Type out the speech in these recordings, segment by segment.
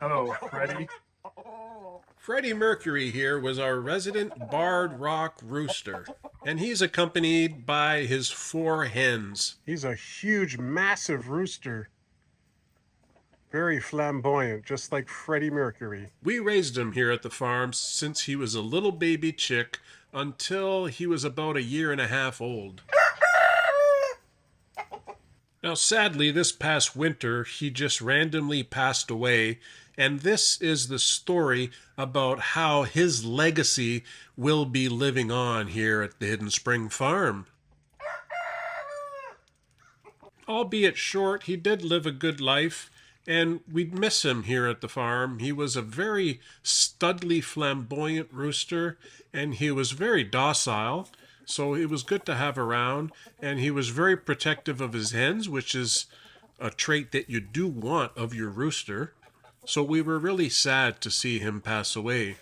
Hello, Freddie. Freddie Mercury here was our resident Barred Rock rooster, and he's accompanied by his four hens. He's a huge, massive rooster. Very flamboyant, just like Freddie Mercury. We raised him here at the farm since he was a little baby chick until he was about a year and a half old. Now, sadly, this past winter, he just randomly passed away, and this is the story about how his legacy will be living on here at the Hidden Spring Farm. Albeit short, he did live a good life, and we'd miss him here at the farm. He was a very studly, flamboyant rooster, and he was very docile, so it was good to have around, and he was very protective of his hens, which is a trait that you do want of your rooster. So we were really sad to see him pass away.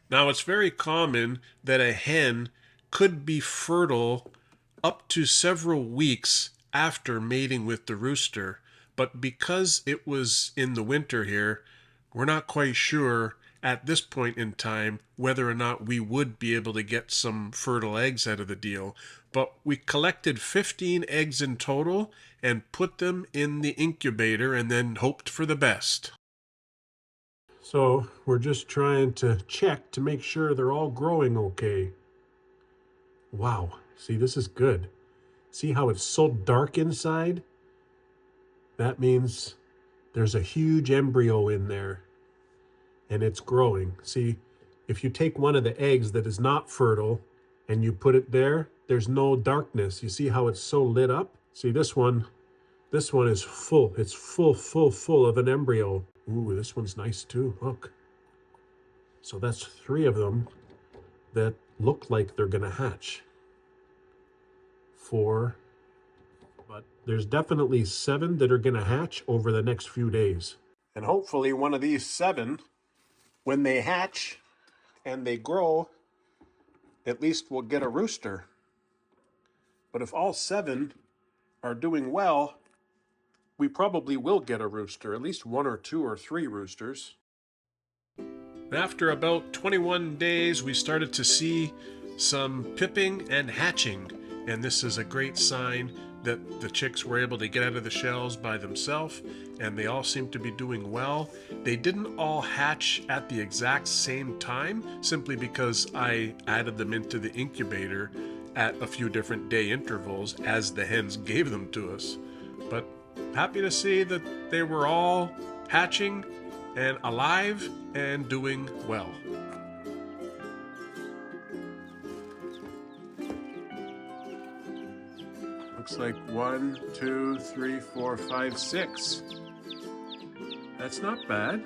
Now, it's very common that a hen could be fertile up to several weeks after mating with the rooster, but because it was in the winter here, we're not quite sure at this point in time whether or not we would be able to get some fertile eggs out of the deal. But we collected 15 eggs in total and put them in the incubator and then hoped for the best. So we're just trying to check to make sure they're all growing okay. Wow, see, this is good. See how it's so dark inside? That means there's a huge embryo in there and it's growing. See, if you take one of the eggs that is not fertile and you put it there, there's no darkness. You see how it's so lit up? See, this one is full. It's full of an embryo. Ooh, this one's nice too, look. So that's 3 of them that look like they're gonna hatch. 4, but there's definitely 7 that are gonna hatch over the next few days. And hopefully one of these 7, when they hatch and they grow, at least we'll get a rooster. But if all 7 are doing well, we probably will get a rooster, at least 1 or 2 or 3 roosters. After about 21 days, we started to see some pipping and hatching, and this is a great sign that the chicks were able to get out of the shells by themselves, and they all seem to be doing well. They didn't all hatch at the exact same time, simply because I added them into the incubator at a few different day intervals as the hens gave them to us. But happy to see that they were all hatching and alive and doing well. Looks like 1, 2, 3, 4, 5, 6. That's not bad.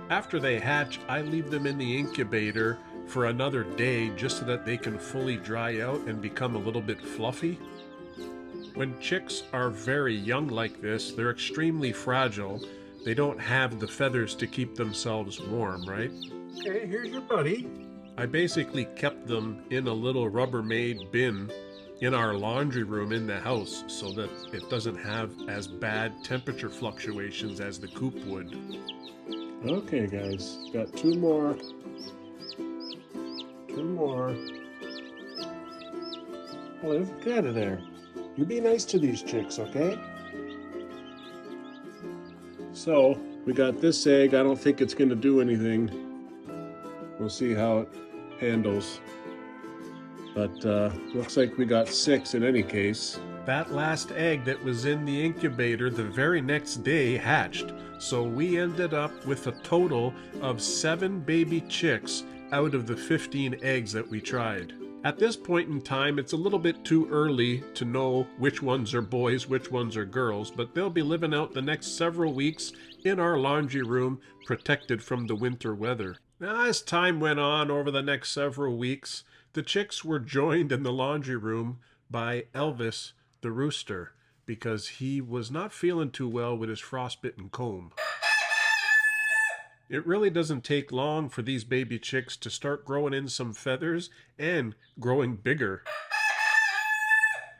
After they hatch, I leave them in the incubator for another day just so that they can fully dry out and become a little bit fluffy. When chicks are very young like this, they're extremely fragile. They don't have the feathers to keep themselves warm, right? Okay, here's your buddy. I basically kept them in a little Rubbermaid bin in our laundry room in the house so that it doesn't have as bad temperature fluctuations as the coop would. Okay, guys, got 2 more. 2 more. Liv, get out of there. You be nice to these chicks, okay? So, we got this egg. I don't think it's going to do anything. We'll see how it handles. But looks like we got 6 in any case. That last egg that was in the incubator the very next day hatched. So we ended up with a total of 7 baby chicks out of the 15 eggs that we tried. At this point in time, it's a little bit too early to know which ones are boys, which ones are girls, but they'll be living out the next several weeks in our laundry room, protected from the winter weather. Now, as time went on over the next several weeks, the chicks were joined in the laundry room by Elvis the rooster, because he was not feeling too well with his frostbitten comb. It really doesn't take long for these baby chicks to start growing in some feathers and growing bigger.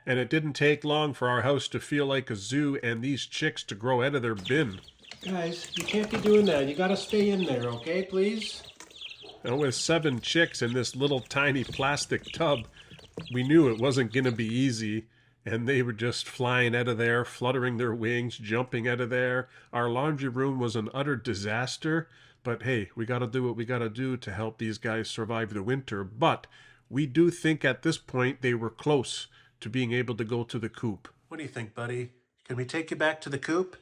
and it didn't take long for our house to feel like a zoo and these chicks to grow out of their bin. Guys, you can't be doing that. You gotta stay in there, okay, please? And with 7 chicks in this little tiny plastic tub, we knew it wasn't going to be easy, and they were just flying out of there, fluttering their wings, jumping out of there. Our laundry room was an utter disaster, but hey, we got to do what we got to do to help these guys survive the winter. But we do think at this point they were close to being able to go to the coop. What do you think, buddy? Can we take you back to the coop?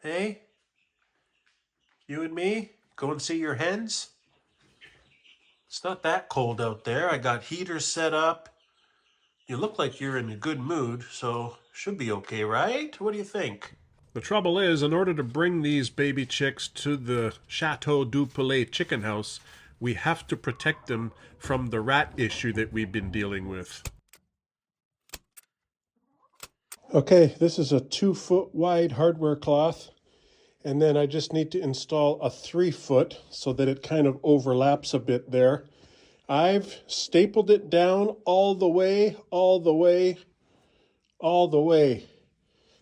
Hey? You and me? Go and see your hens? It's not that cold out there. I got heaters set up. You look like you're in a good mood, so should be okay, right? What do you think? The trouble is, in order to bring these baby chicks to the Chateau du Poulet chicken house, we have to protect them from the rat issue that we've been dealing with. Okay, this is a 2-foot wide hardware cloth, and then I just need to install a 3-foot so that it kind of overlaps a bit there. I've stapled it down all the way,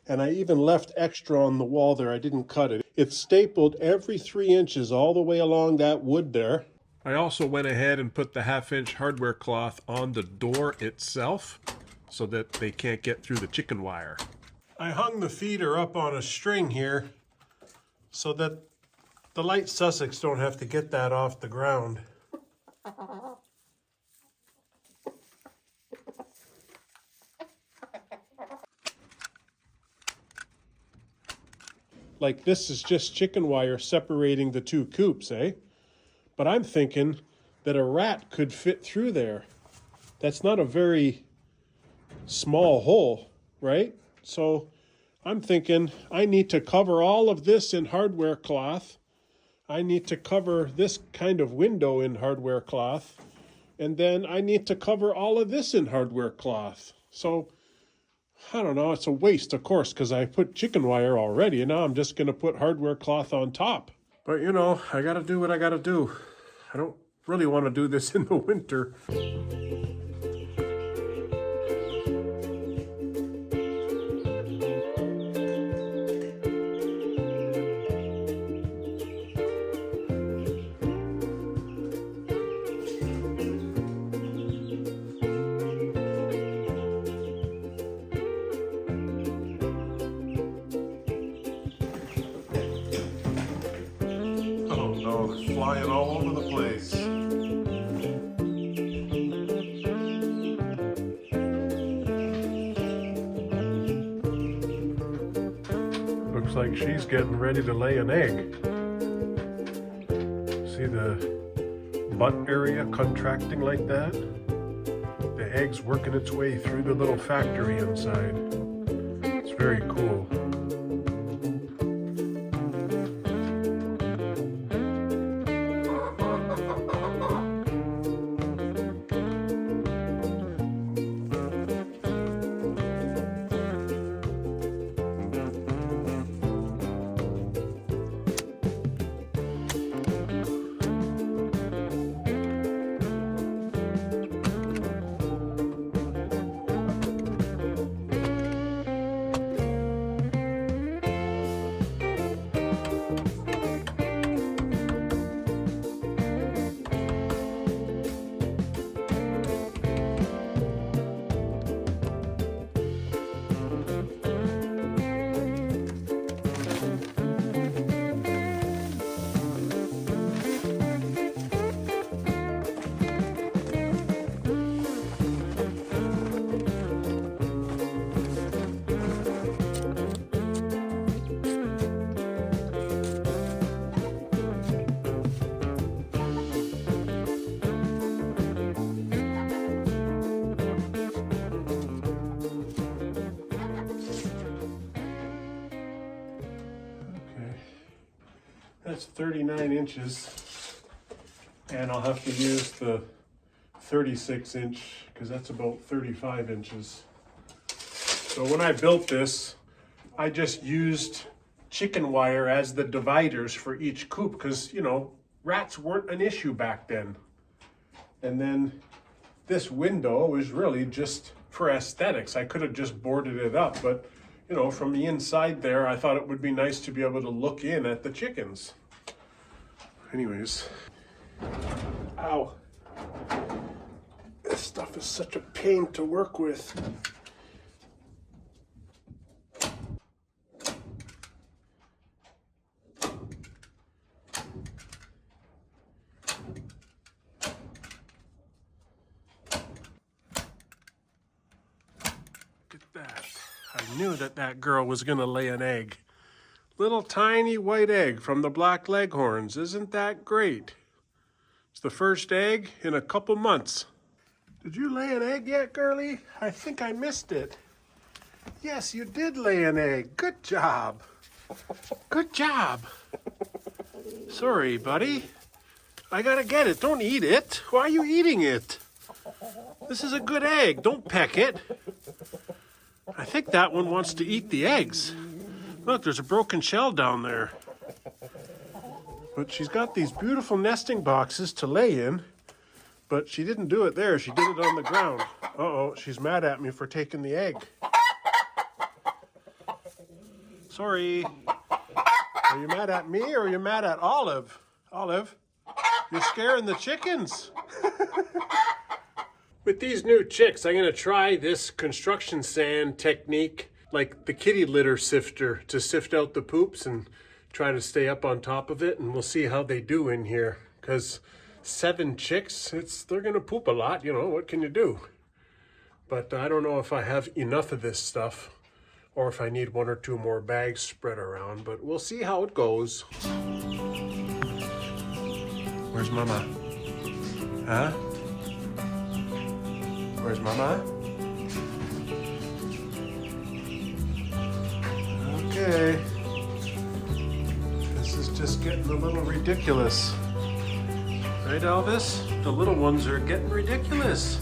and I even left extra on the wall there. I didn't cut it. It's stapled every 3 inches all the way along that wood there. I also went ahead and put the 1/2-inch hardware cloth on the door itself so that they can't get through the chicken wire. I hung the feeder up on a string here so that the light Sussex don't have to get that off the ground. Like this is just chicken wire separating the 2 coops, eh? But I'm thinking that a rat could fit through there. That's not a very small hole, right? So I'm thinking I need to cover all of this in hardware cloth. I need to cover this kind of window in hardware cloth. And then I need to cover all of this in hardware cloth. So I don't know, it's a waste, of course, because I put chicken wire already, and now I'm just going to put hardware cloth on top. But, you know, I got to do what I got to do. I don't really want to do this in the winter. Oh no, it's flying all over the place. Looks like she's getting ready to lay an egg. See the butt area contracting like that? The egg's working its way through the little factory inside. It's very cool. That's 39 inches, and I'll have to use the 36 inch because that's about 35 inches. So when I built this, I just used chicken wire as the dividers for each coop because, you know, rats weren't an issue back then. And then this window is really just for aesthetics. I could have just boarded it up, but you know, from the inside there, I thought it would be nice to be able to look in at the chickens. Anyways, ow. This stuff is such a pain to work with. Look at that. I knew that that girl was going to lay an egg. Little tiny white egg from the Black Leghorns. Isn't that great? It's the first egg in a couple months. Did you lay an egg yet, girlie? I think I missed it. Yes, you did lay an egg. Good job. Good job. Sorry, buddy. I gotta get it. Don't eat it. Why are you eating it? This is a good egg. Don't peck it. I think that one wants to eat the eggs. Look, there's a broken shell down there. But she's got these beautiful nesting boxes to lay in. But she didn't do it there. She did it on the ground. Uh-oh, she's mad at me for taking the egg. Sorry. Are you mad at me or are you mad at Olive? Olive, you're scaring the chickens. With these new chicks, I'm gonna try this construction sand technique, like the kitty litter sifter, to sift out the poops and try to stay up on top of it, and we'll see how they do in here. Because 7 chicks, they're gonna poop a lot, you know, what can you do? But I don't know if I have enough of this stuff or if I need 1 or 2 more bags spread around, but we'll see how it goes. Where's Mama? Huh? Where's Mama? Okay. This is just getting a little ridiculous. Right, Elvis? The little ones are getting ridiculous.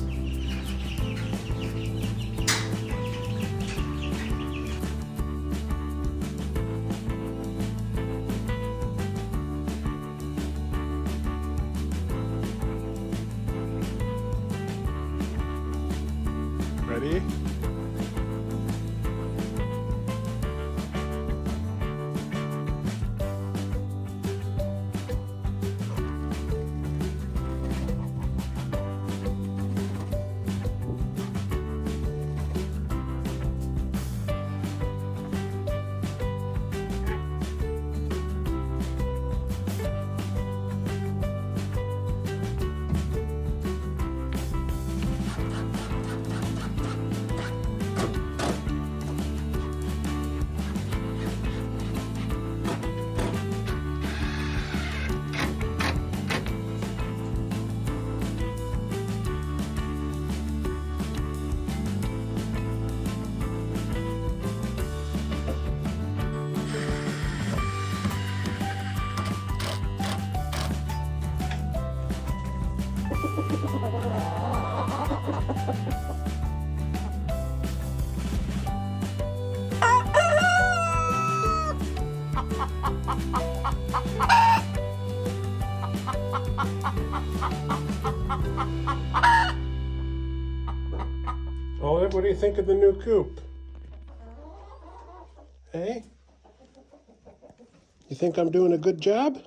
Ready? Olive, what do you think of the new coop? Hey? You think I'm doing a good job?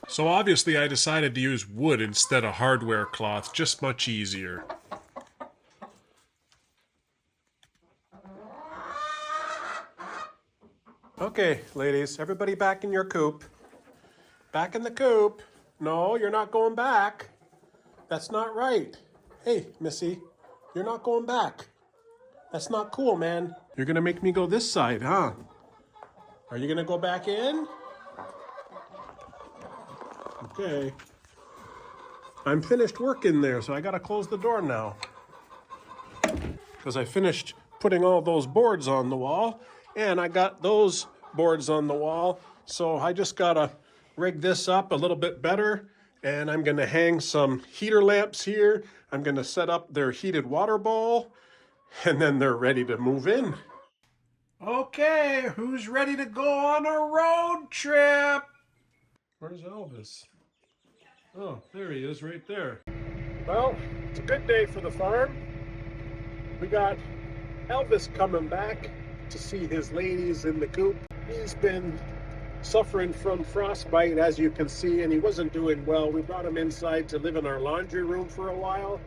So obviously I decided to use wood instead of hardware cloth, just much easier. Okay, ladies, everybody back in your coop. Back in the coop. No, you're not going back. That's not right. Hey, Missy, you're not going back. That's not cool, man. You're gonna make me go this side, huh? Are you gonna go back in? Okay. I'm finished work in there, so I gotta close the door now. Because I finished putting all those boards on the wall, and I got those boards on the wall, so I just gotta rig this up a little bit better, and I'm gonna hang some heater lamps here. I'm gonna set up their heated water bowl, and then they're ready to move in. Okay, who's ready to go on a road trip? Where's Elvis? Oh, there he is right there. Well, it's a good day for the farm. We got Elvis coming back to see his ladies in the coop. He's been suffering from frostbite, as you can see, and he wasn't doing well. We brought him inside to live in our laundry room for a while.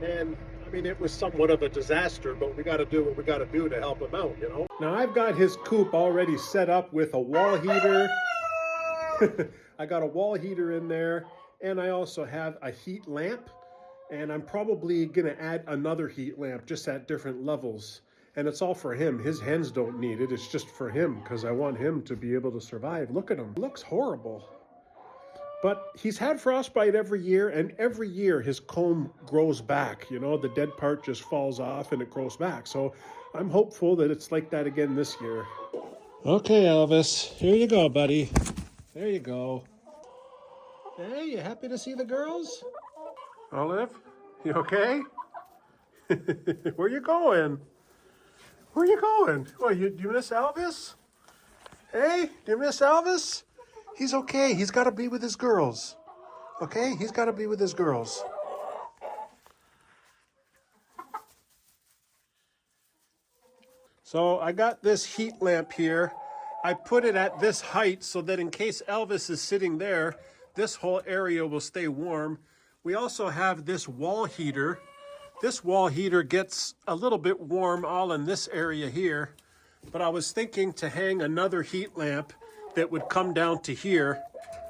And I mean, it was somewhat of a disaster, but we got to do what we got to do to help him out, you know? Now, I've got his coop already set up with a wall heater. I got a wall heater in there, and I also have a heat lamp. And I'm probably going to add another heat lamp just at different levels. And it's all for him. His hens don't need it. It's just for him because I want him to be able to survive. Look at him. He looks horrible. But he's had frostbite every year, and every year his comb grows back. You know, the dead part just falls off and it grows back. So I'm hopeful that it's like that again this year. Okay, Elvis. Here you go, buddy. There you go. Hey, you happy to see the girls? Olive, you okay? Where you going? Where you going? What, do you miss Elvis? Hey, do you miss Elvis? He's okay. He's got to be with his girls. Okay? He's got to be with his girls. So I got this heat lamp here. I put it at this height so that in case Elvis is sitting there, this whole area will stay warm. We also have this wall heater. This wall heater gets a little bit warm all in this area here, but I was thinking to hang another heat lamp that would come down to here,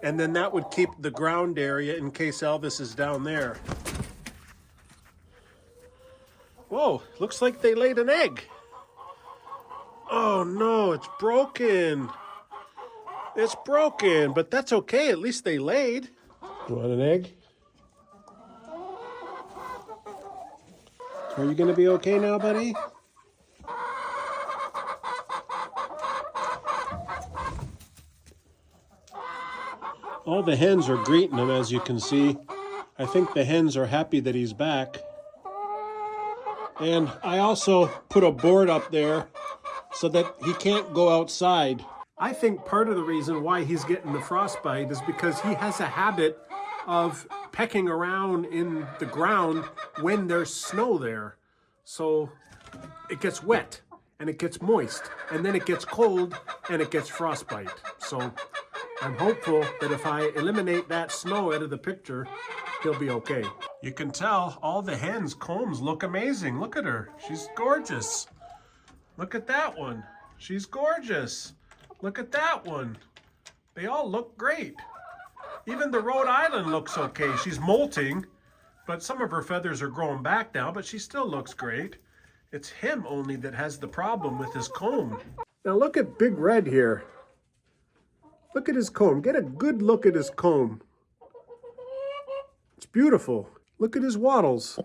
and then that would keep the ground area in case Elvis is down there. Whoa, looks like they laid an egg. Oh no, it's broken. It's broken, but that's okay. At least they laid. You want an egg? Are you going to be okay now, buddy? All the hens are greeting him, as you can see. I think the hens are happy that he's back. And I also put a board up there so that he can't go outside. I think part of the reason why he's getting the frostbite is because he has a habit of pecking around in the ground when there's snow there. So it gets wet and it gets moist and then it gets cold and it gets frostbite. So I'm hopeful that if I eliminate that snow out of the picture, he'll be okay. You can tell all the hens' combs look amazing. Look at her. She's gorgeous. Look at that one. She's gorgeous. Look at that one. They all look great. Even the Rhode Island looks okay. She's molting, but some of her feathers are growing back now, but she still looks great. It's him only that has the problem with his comb. Now look at Big Red here. Look at his comb. Get a good look at his comb. It's beautiful. Look at his wattles.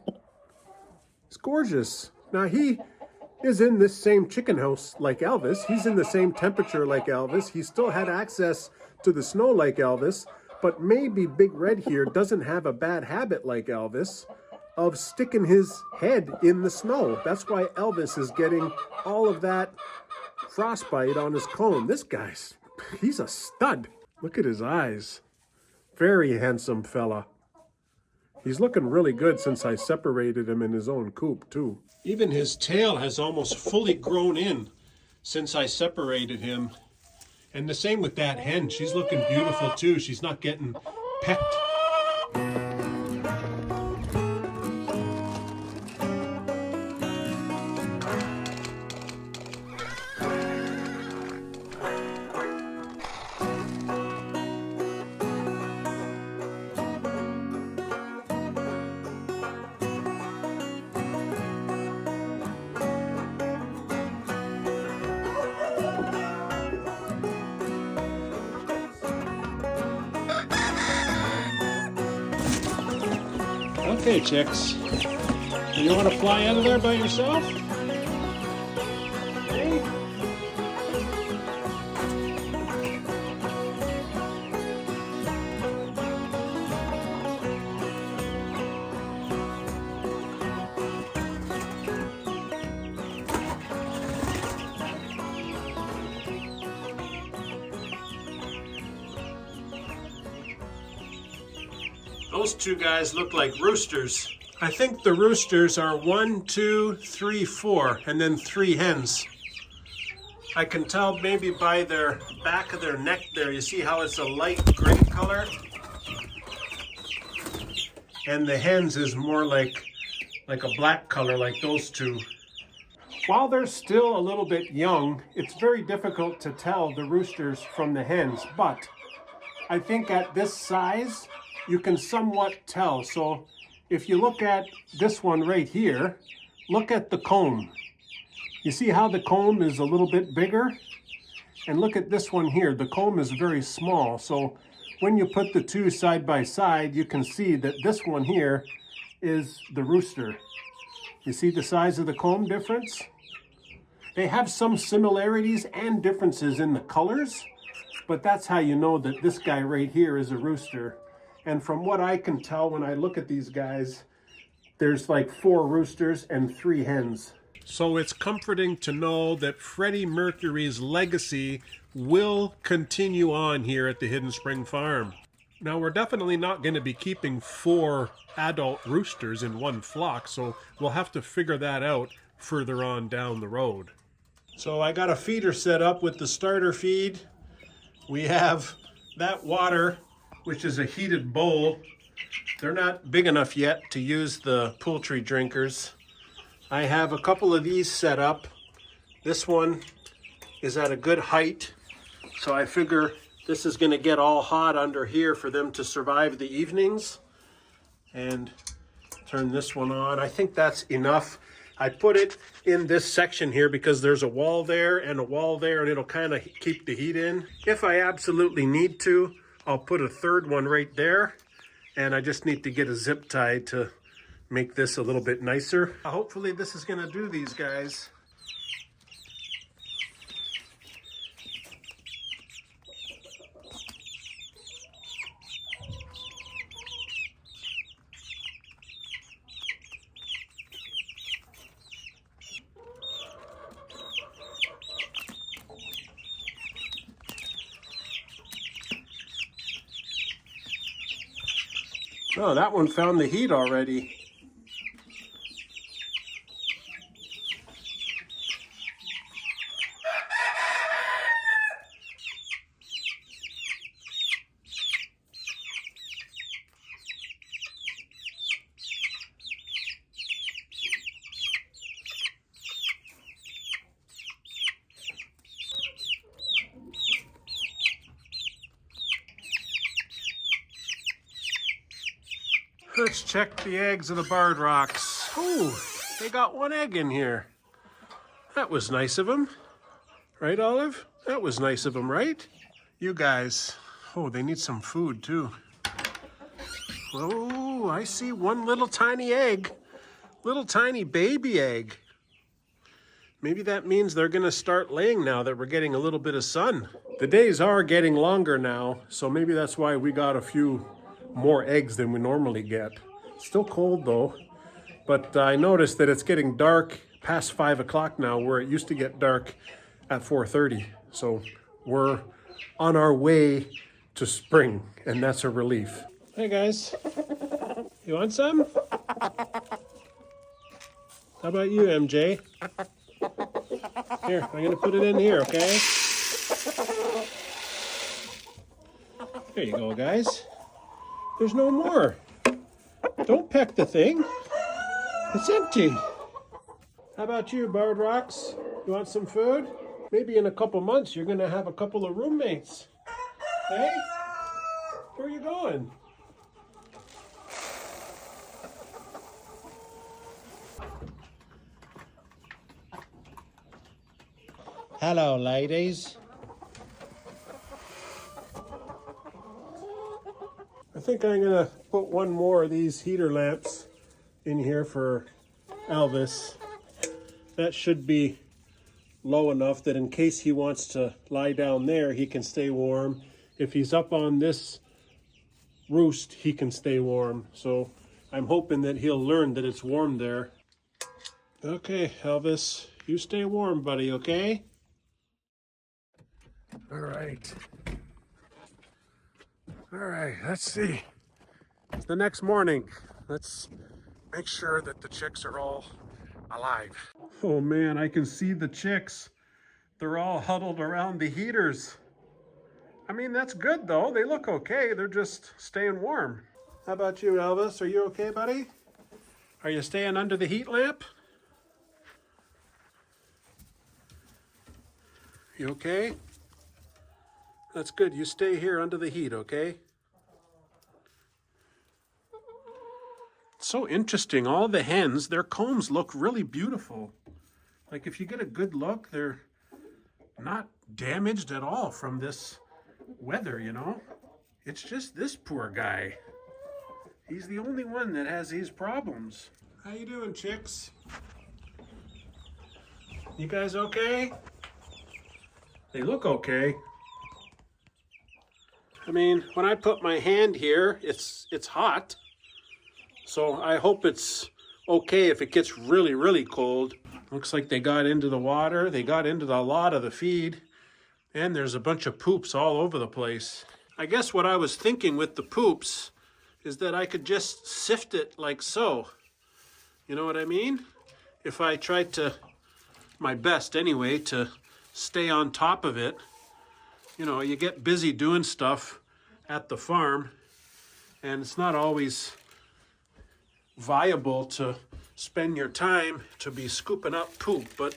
It's gorgeous. Now he is in this same chicken house like Elvis. He's in the same temperature like Elvis. He still had access to the snow like Elvis. But maybe Big Red here doesn't have a bad habit like Elvis of sticking his head in the snow. That's why Elvis is getting all of that frostbite on his comb. This guy's, he's a stud. Look at his eyes. Very handsome fella. He's looking really good since I separated him in his own coop too. Even his tail has almost fully grown in since I separated him. And the same with that hen. She's looking beautiful too. She's not getting pecked. Okay, chicks. Do you want to fly out of there by yourself? Okay. Those two guys look like roosters. I think the roosters are 1, 2, 3, 4, and then 3 hens. I can tell maybe by their back of their neck there. You see how it's a light gray color? And the hens is more like a black color like those two. While they're still a little bit young, it's very difficult to tell the roosters from the hens, but I think at this size, you can somewhat tell. So if you look at this one right here, look at the comb. You see how the comb is a little bit bigger? And look at this one here, the comb is very small. So when you put the two side by side, you can see that this one here is the rooster. You see the size of the comb difference? They have some similarities and differences in the colors, but that's how you know that this guy right here is a rooster. And from what I can tell when I look at these guys, there's like 4 roosters and 3 hens. So it's comforting to know that Freddie Mercury's legacy will continue on here at the Hidden Spring Farm. Now, we're definitely not going to be keeping 4 adult roosters in one flock, so we'll have to figure that out further on down the road. So I got a feeder set up with the starter feed. We have that water, which is a heated bowl. They're not big enough yet to use the poultry drinkers. I have a couple of these set up. This one is at a good height, so I figure this is going to get all hot under here for them to survive the evenings. And turn this one on. I think that's enough. I put it in this section here because there's a wall there and a wall there, and it'll kind of keep the heat in. If I absolutely need to, I'll put a third one right there, and I just need to get a zip tie to make this a little bit nicer. Hopefully this is going to do these guys. Oh, that one found the heat already. Let's check the eggs of the Barred Rocks. Oh, they got 1 egg in here. That was nice of them. Right, Olive? That was nice of them, right? You guys. Oh, they need some food, too. Oh, I see 1 little tiny egg. Little tiny baby egg. Maybe that means they're going to start laying now that we're getting a little bit of sun. The days are getting longer now, so maybe that's why we got a few more eggs than we normally get. Still cold though, but I noticed that it's getting dark past 5 o'clock now, where it used to get dark at 4:30. So we're on our way to spring, and that's a relief. Hey guys, you want some? How about you, MJ? Here, I'm gonna put it in here, okay? There you go, guys. There's no more. Don't peck the thing. It's empty. How about you, Barred Rocks? You want some food? Maybe in a couple months you're going to have a couple of roommates. Hey? Where are you going? Hello, ladies. I think I'm gonna put 1 more of these heater lamps in here for Elvis. That should be low enough that in case he wants to lie down there, he can stay warm. If he's up on this roost, he can stay warm. So I'm hoping that he'll learn that it's warm there. Okay, Elvis, you stay warm, buddy, okay? All right. All right, let's see. It's the next morning. Let's make sure that the chicks are all alive. Oh man, I can see the chicks. They're all huddled around the heaters. I mean, that's good though. They look okay. They're just staying warm. How about you, Elvis? Are you okay, buddy? Are you staying under the heat lamp? You okay? That's good. You stay here under the heat, okay? It's so interesting. All the hens, their combs look really beautiful. Like if you get a good look, they're not damaged at all from this weather, you know? It's just this poor guy. He's the only one that has these problems. How you doing, chicks? You guys okay? They look okay. I mean, when I put my hand here, it's hot. So I hope it's okay if it gets really, really cold. Looks like they got into the water. They got into a lot of the feed. And there's a bunch of poops all over the place. I guess what I was thinking with the poops is that I could just sift it like so. You know what I mean? If I tried to, my best anyway, to stay on top of it. You know, you get busy doing stuff at the farm, and it's not always viable to spend your time to be scooping up poop, but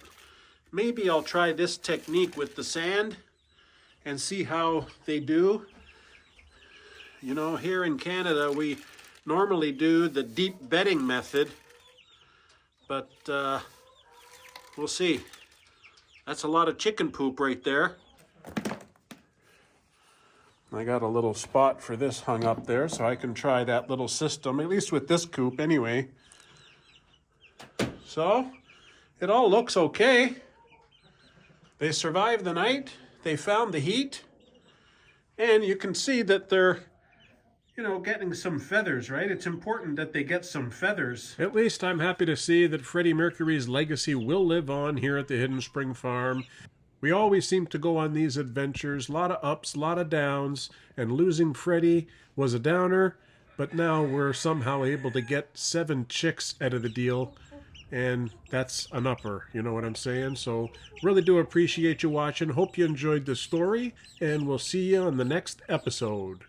maybe I'll try this technique with the sand and see how they do. You know, here in Canada, we normally do the deep bedding method, but we'll see. That's a lot of chicken poop right there. I got a little spot for this hung up there, so I can try that little system, at least with this coop anyway. So, it all looks okay. They survived the night, they found the heat, and you can see that they're, you know, getting some feathers, right? It's important that they get some feathers. At least I'm happy to see that Freddie Mercury's legacy will live on here at the Hidden Spring Farm. We always seem to go on these adventures, a lot of ups, a lot of downs, and losing Freddie was a downer, but now we're somehow able to get 7 chicks out of the deal, and that's an upper, you know what I'm saying? So really do appreciate you watching. Hope you enjoyed the story, and we'll see you on the next episode.